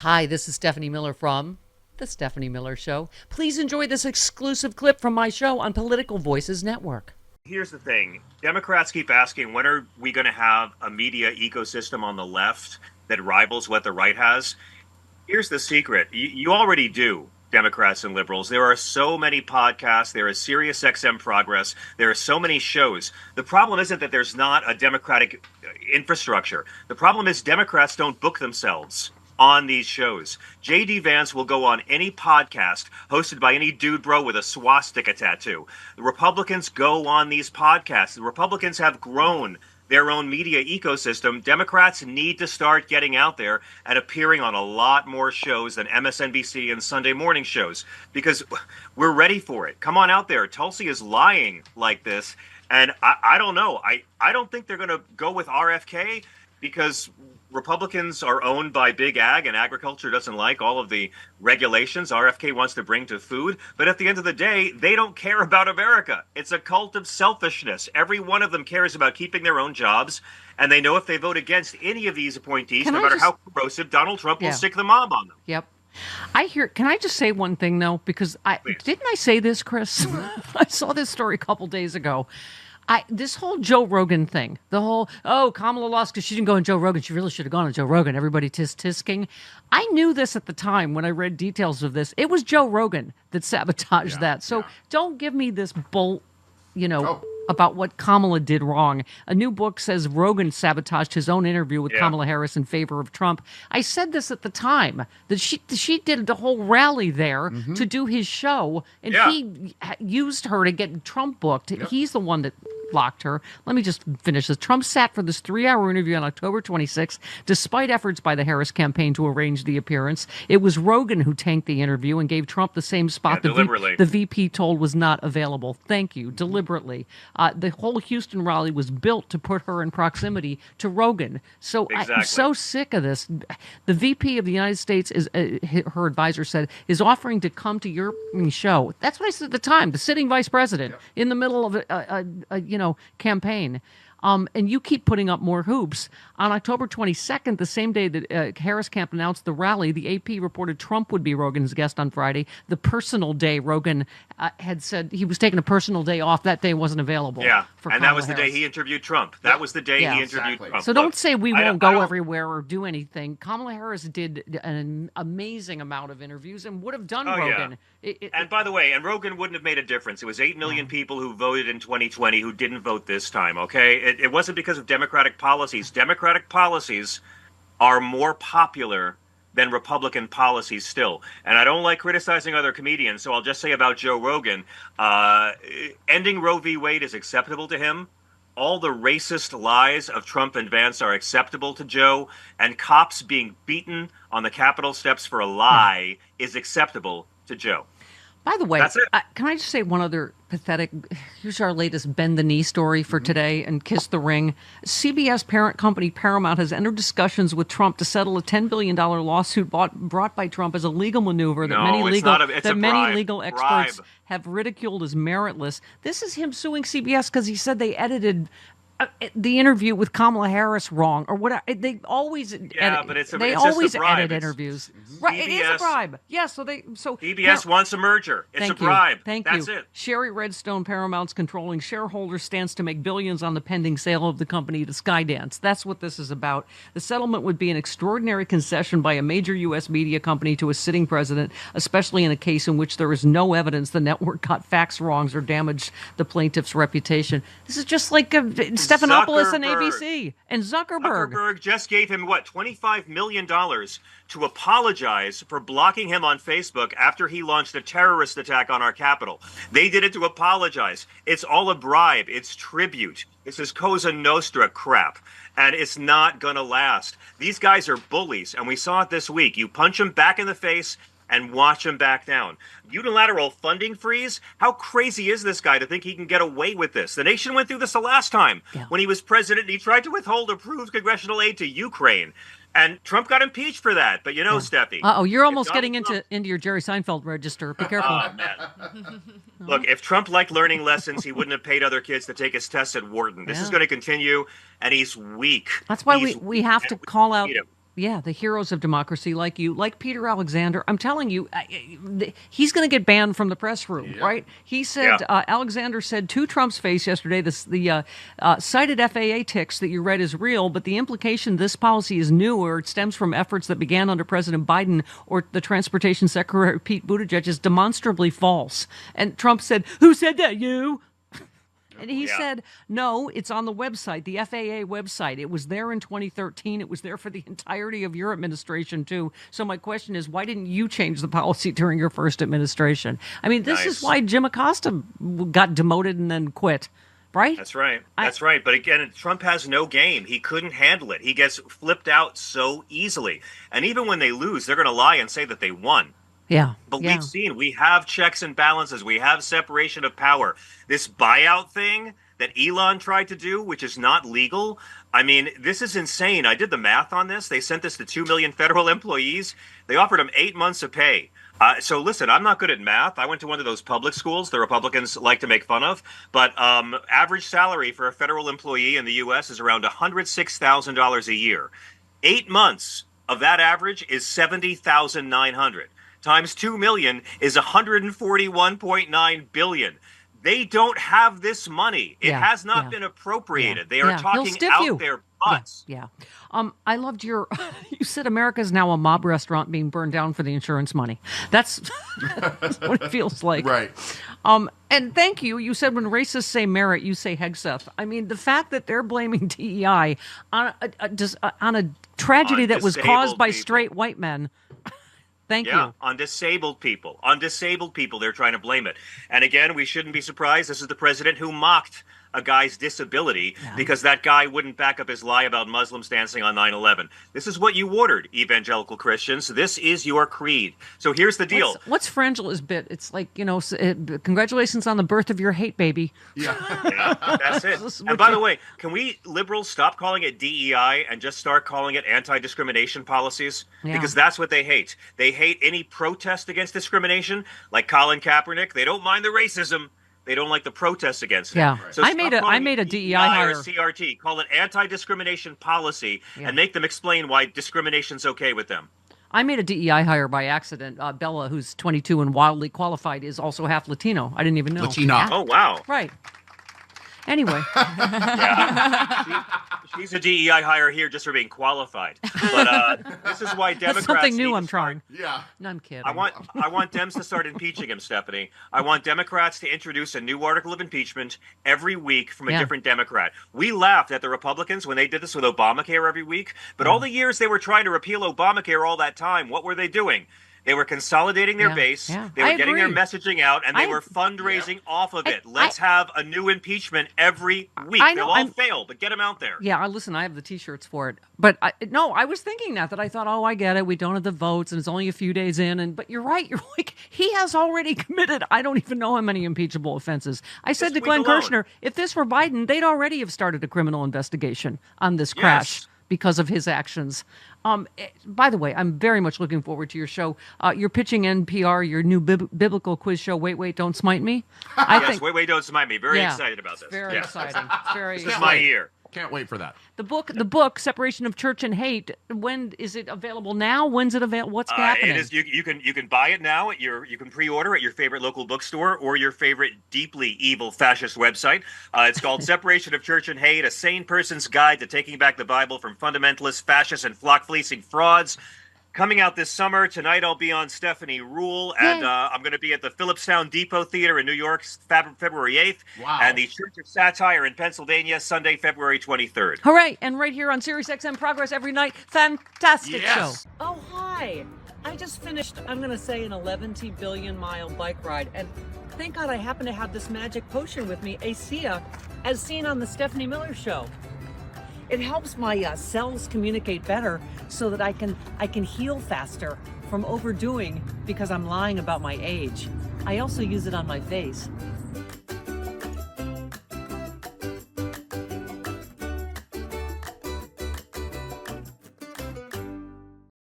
Hi, this is Stephanie Miller from The Stephanie Miller Show. Please enjoy this exclusive clip from my show on Political Voices Network. Here's the thing. Democrats keep asking, when are we going to have a media ecosystem on the left that rivals what the right has? Here's the secret. You already do, Democrats and liberals. There are so many podcasts. There is Sirius XM Progress. There are so many shows. The problem isn't that there's not a Democratic infrastructure. The problem is Democrats don't book themselves on these shows. J.D. Vance will go on any podcast hosted by any dude bro with a swastika tattoo. The Republicans go on these podcasts. The Republicans have grown their own media ecosystem. Democrats need to start getting out there and appearing on a lot more shows than MSNBC and Sunday morning shows, because we're ready for it. Come on out there. Tulsi is lying like this. And I don't know. I don't think they're going to go with RFK, because Republicans are owned by big ag, and agriculture doesn't like all of the regulations RFK wants to bring to food. But at the end of the day, they don't care about America. It's a cult of selfishness. Every one of them cares about keeping their own jobs. And they know if they vote against any of these appointees, no matter how corrosive, Donald Trump will stick the mob on them. Yep. Can I just say one thing, though? Because didn't I say this, Chris? I saw this story a couple days ago. This whole Joe Rogan thing, the whole, Kamala lost because she didn't go on Joe Rogan. She really should have gone on Joe Rogan. Everybody tisking. I knew this at the time when I read details of this. It was Joe Rogan that sabotaged that. So don't give me this about what Kamala did wrong. A new book says Rogan sabotaged his own interview with Kamala Harris in favor of Trump. I said this at the time, that she did the whole rally there to do his show, and he used her to get Trump booked. He's the one that blocked her. Let me just finish this. Trump sat for this 3-hour interview on October 26th, despite efforts by the Harris campaign to arrange the appearance. It was Rogan who tanked the interview and gave Trump the same spot the VP told was not available. Thank you. Deliberately. The whole Houston rally was built to put her in proximity to Rogan. So I'm so sick of this. The VP of the United States, her advisor said, is offering to come to your show. That's what I said at the time. The sitting vice president in the middle of a campaign. And you keep putting up more hoops. On October 22nd, the same day that Harris camp announced the rally, the AP reported Trump would be Rogan's guest on Friday. The personal day, Rogan had said he was taking a personal day off. That day wasn't available. Yeah, and that was the day he interviewed Trump. That was the day he interviewed Trump. So don't say we won't go everywhere or do anything. Kamala Harris did an amazing amount of interviews and would have done Rogan. And by the way, Rogan wouldn't have made a difference. It was 8 million people who voted in 2020 who didn't vote this time, okay? It wasn't because of Democratic policies. Democratic policies are more popular than Republican policies still. And I don't like criticizing other comedians, so I'll just say about Joe Rogan, ending Roe v. Wade is acceptable to him. All the racist lies of Trump and Vance are acceptable to Joe, and cops being beaten on the Capitol steps for a lie is acceptable to Joe. By the way, can I just say one other pathetic, here's our latest bend the knee story for today and kiss the ring. CBS parent company Paramount has entered discussions with Trump to settle a $10 billion lawsuit brought by Trump as a legal maneuver that many legal experts have ridiculed as meritless. This is him suing CBS because he said they edited the interview with Kamala Harris wrong or whatever. They always edit interviews. Right, it is a bribe. Yeah, so CBS wants a merger. It's a bribe. That's it. Sherry Redstone, Paramount's controlling shareholder, stands to make billions on the pending sale of the company to Skydance. That's what this is about. The settlement would be an extraordinary concession by a major U.S. media company to a sitting president, especially in a case in which there is no evidence the network got facts wrongs or damaged the plaintiff's reputation. This is just like Stephanopoulos and ABC and Zuckerberg. Zuckerberg just gave him, $25 million to apologize for blocking him on Facebook after he launched a terrorist attack on our Capitol. They did it to apologize. It's all a bribe. It's tribute. It's this Cosa Nostra crap, and it's not going to last. These guys are bullies, and we saw it this week. You punch them back in the face and watch him back down. Unilateral funding freeze? How crazy is this guy to think he can get away with this? The nation went through this the last time when he was president, and he tried to withhold approved congressional aid to Ukraine. And Trump got impeached for that. But Steffi. You're almost getting into your Jerry Seinfeld register. Be careful. Oh, man. Look, if Trump liked learning lessons, he wouldn't have paid other kids to take his tests at Wharton. This is going to continue, and he's weak. That's why we have to call out Yeah, the heroes of democracy like you, like Peter Alexander. I'm telling you, he's going to get banned from the press room, right? He said, Alexander said to Trump's face yesterday, the cited FAA ticks that you read is real, but the implication this policy is new or it stems from efforts that began under President Biden or the Transportation Secretary Pete Buttigieg is demonstrably false. And Trump said, who said that, you? And he said, no, it's on the website, the FAA website. It was there in 2013. It was there for the entirety of your administration, too. So my question is, why didn't you change the policy during your first administration? I mean, this is why Jim Acosta got demoted and then quit, right? That's right. That's right. But again, Trump has no game. He couldn't handle it. He gets flipped out so easily. And even when they lose, they're going to lie and say that they won. Yeah. But we've seen, we have checks and balances. We have separation of power. This buyout thing that Elon tried to do, which is not legal. I mean, this is insane. I did the math on this. They sent this to 2 million federal employees. They offered them 8 months of pay. So listen, I'm not good at math. I went to one of those public schools the Republicans like to make fun of. But average salary for a federal employee in the U.S. is around $106,000 a year. 8 months of that average is $70,900. Times 2 million is 141.9 billion. They don't have this money. It has not been appropriated. They are talking out their butts. I loved your, you said America is now a mob restaurant being burned down for the insurance money. That's what it feels like. Right. And thank you. You said when racists say merit, you say Hegseth. I mean, the fact that they're blaming DEI on a tragedy that was caused by straight white men. Thank you. On disabled people. On disabled people, they're trying to blame it. And again, we shouldn't be surprised. This is the president who mocked a guy's disability because that guy wouldn't back up his lie about Muslims dancing on 9/11. This is what you ordered, evangelical Christians. This is your creed. So here's the deal. What's Frangela's bit? It's like, congratulations on the birth of your hate baby. That's it. And by the way, can we liberals stop calling it DEI and just start calling it anti-discrimination policies? Because that's what they hate. They hate any protest against discrimination, like Colin Kaepernick. They don't mind the racism. They don't like the protests against it. Yeah. So I made a DEI hire. Or CRT. Call it anti-discrimination policy and make them explain why discrimination's okay with them. I made a DEI hire by accident. Bella, who's 22 and wildly qualified, is also half Latino. I didn't even know. Latina. Oh, wow. Right. Anyway. She's a DEI hire here just for being qualified. But this is why Democrats. That's something new I'm trying. Yeah. No, I'm kidding. I want Dems to start impeaching him, Stephanie. I want Democrats to introduce a new article of impeachment every week from a different Democrat. We laughed at the Republicans when they did this with Obamacare every week, but all the years they were trying to repeal Obamacare all that time, what were they doing? They were consolidating their base. Yeah. They were getting their messaging out, and they were fundraising off of it. Let's have a new impeachment every week. They'll all fail, but get them out there. Yeah, listen, I have the T-shirts for it. But I was thinking that I thought, I get it. We don't have the votes, and it's only a few days in. But you're right. You're like, he has already committed, I don't even know how many impeachable offenses. I said to Glenn Kirshner, if this were Biden, they'd already have started a criminal investigation on this crash because of his actions. By the way, I'm very much looking forward to your show. You're pitching NPR, your new biblical quiz show, Wait, Don't Smite Me. I think, Wait, Don't Smite Me. Very excited about this. Very exciting. Very This is my year. Can't wait for that. The book, Separation of Church and Hate. When is it available now? When's it available? What's happening? It is. You can buy it now at you can pre-order at your favorite local bookstore or your favorite deeply evil fascist website. It's called Separation of Church and Hate: A Sane Person's Guide to Taking Back the Bible from Fundamentalists, Fascists, and Flock Fleecing Frauds. Coming out this summer. Tonight I'll be on Stephanie Rule, and I'm going to be at the Phillipstown Depot Theater in New York February 8th, and the Church of Satire in Pennsylvania Sunday, February 23rd. Hooray! And right here on SiriusXM Progress every night. Fantastic show. Oh, hi. I just finished, I'm going to say, an 11 billion mile bike ride, and thank God I happen to have this magic potion with me, ASEA, as seen on the Stephanie Miller Show. It helps my cells communicate better so that I can heal faster from overdoing because I'm lying about my age. I also use it on my face.